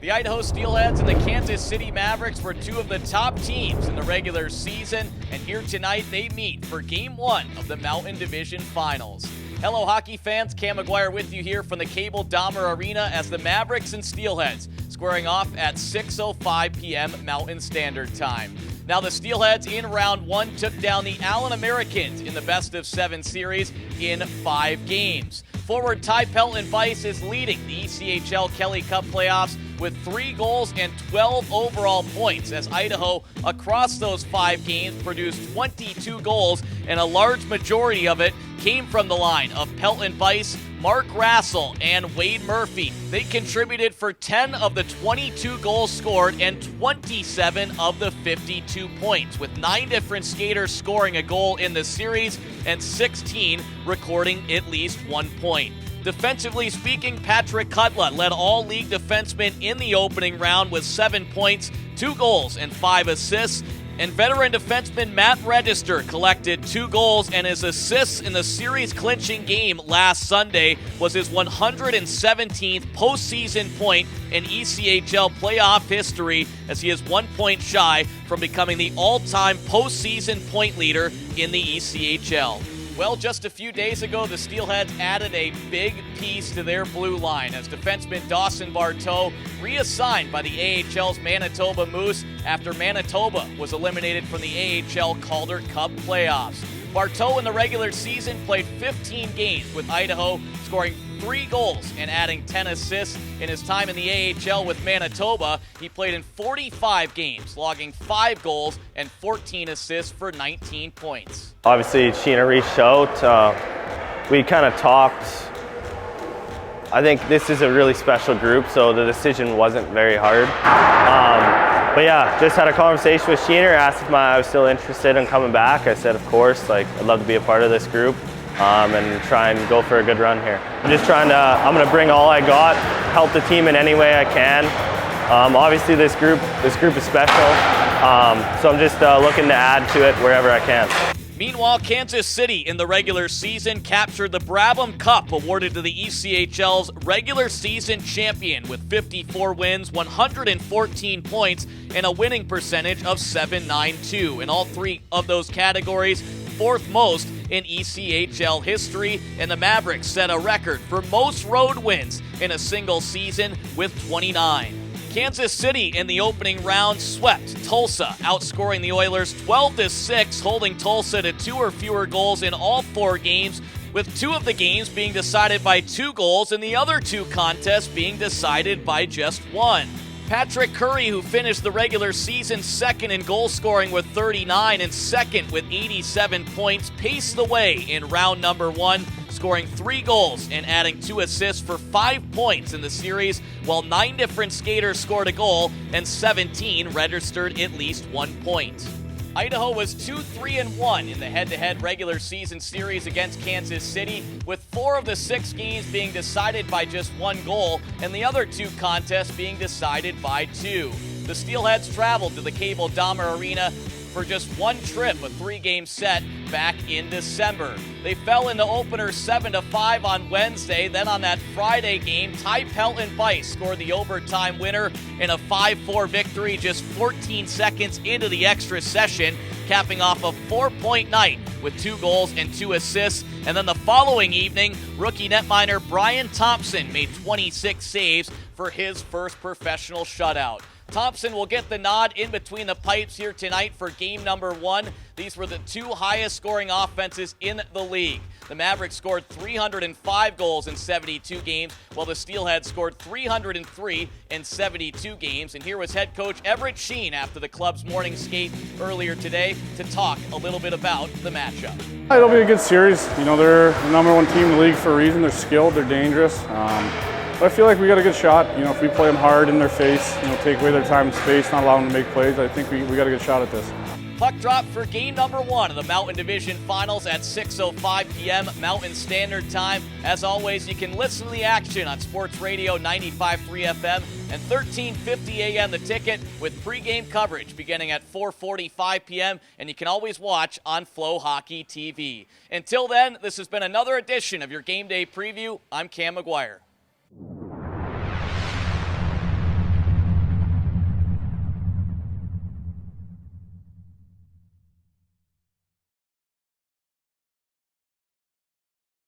The Idaho Steelheads and the Kansas City Mavericks were two of the top teams in the regular season, and here tonight they meet for Game 1 of the Mountain Division Finals. Hello hockey fans, Cam McGuire with you here from the Cable Dahmer Arena as the Mavericks and Steelheads squaring off at 6:05 p.m. Mountain Standard Time. Now the Steelheads in round 1 took down the Allen Americans in the best-of-7 series in 5 games. Forward Ty Pelton-Weiss is leading the ECHL Kelly Cup playoffs with 3 goals and 12 overall points as Idaho, across those 5 games, produced 22 goals, and a large majority of it came from the line of Pelton-Weiss, Mark Rassel, and Wade Murphy. They contributed for 10 of the 22 goals scored and 27 of the 52 points, with 9 different skaters scoring a goal in the series and 16 recording at least 1 point. Defensively speaking, Patrick Cutla led all league defensemen in the opening round with 7 points, 2 goals, and 5 assists. And veteran defenseman Matt Register collected 2 goals, and his assists in the series-clinching game last Sunday was his 117th postseason point in ECHL playoff history, as he is 1 point shy from becoming the all-time postseason point leader in the ECHL. Well, just a few days ago, the Steelheads added a big piece to their blue line as defenseman Dawson Barteau reassigned by the AHL's Manitoba Moose after Manitoba was eliminated from the AHL Calder Cup playoffs. Barteau in the regular season played 15 games with Idaho, scoring 3 goals and adding 10 assists. In his time in the AHL with Manitoba, he played in 45 games, logging 5 goals and 14 assists for 19 points. Obviously, Sheena reached out. We kind of talked. I think this is a really special group, so the decision wasn't very hard. But yeah, just had a conversation with Sheena, asked if I was still interested in coming back. I said, of course, I'd love to be a part of this group and try and go for a good run here. I'm just trying to, I'm going to bring all I got, help the team in any way I can. Obviously this group is special, so I'm just looking to add to it wherever I can. Meanwhile, Kansas City in the regular season captured the Brabham Cup, awarded to the ECHL's regular season champion with 54 wins, 114 points, and a winning percentage of .792. In all 3 of those categories, 4th most in ECHL history, and the Mavericks set a record for most road wins in a single season with 29. Kansas City in the opening round swept Tulsa, outscoring the Oilers 12-6, holding Tulsa to 2 or fewer goals in all 4 games, with 2 of the games being decided by 2 goals and the other 2 contests being decided by just 1. Patrick Curry, who finished the regular season 2nd in goal scoring with 39 and 2nd with 87 points, paced the way in round number 1, scoring 3 goals and adding 2 assists for 5 points in the series, while 9 different skaters scored a goal and 17 registered at least 1 point. Idaho was 2-3-1 in the head-to-head regular season series against Kansas City, with 4 of the 6 games being decided by just 1 goal and the other 2 contests being decided by 2. The Steelheads traveled to the Cable Dahmer Arena for just 1 trip, a 3-game set back in December. They fell in the opener 7-5 on Wednesday. Then on that Friday game, Ty Pelton-Weiss scored the overtime winner in a 5-4 victory just 14 seconds into the extra session, capping off a 4-point night with 2 goals and 2 assists. And then the following evening, rookie netminder Brian Thompson made 26 saves for his first professional shutout. Thompson will get the nod in between the pipes here tonight for game number 1. These were the 2 highest scoring offenses in the league. The Mavericks scored 305 goals in 72 games, while the Steelheads scored 303 in 72 games. And here was head coach Everett Sheen after the club's morning skate earlier today to talk a little bit about the matchup. It'll be a good series. You know, they're the #1 team in the league for a reason. They're skilled, they're dangerous. But I feel like we got a good shot. You know, if we play them hard in their face, you know, take away their time and space, not allow them to make plays, I think we got a good shot at this. Puck drop for game number 1 of the Mountain Division Finals at 6:05 p.m. Mountain Standard Time. As always, you can listen to the action on Sports Radio 95.3 FM and 1350 AM The Ticket with pregame coverage beginning at 4:45 p.m. and you can always watch on Flow Hockey TV. Until then, this has been another edition of your Game Day Preview. I'm Cam McGuire.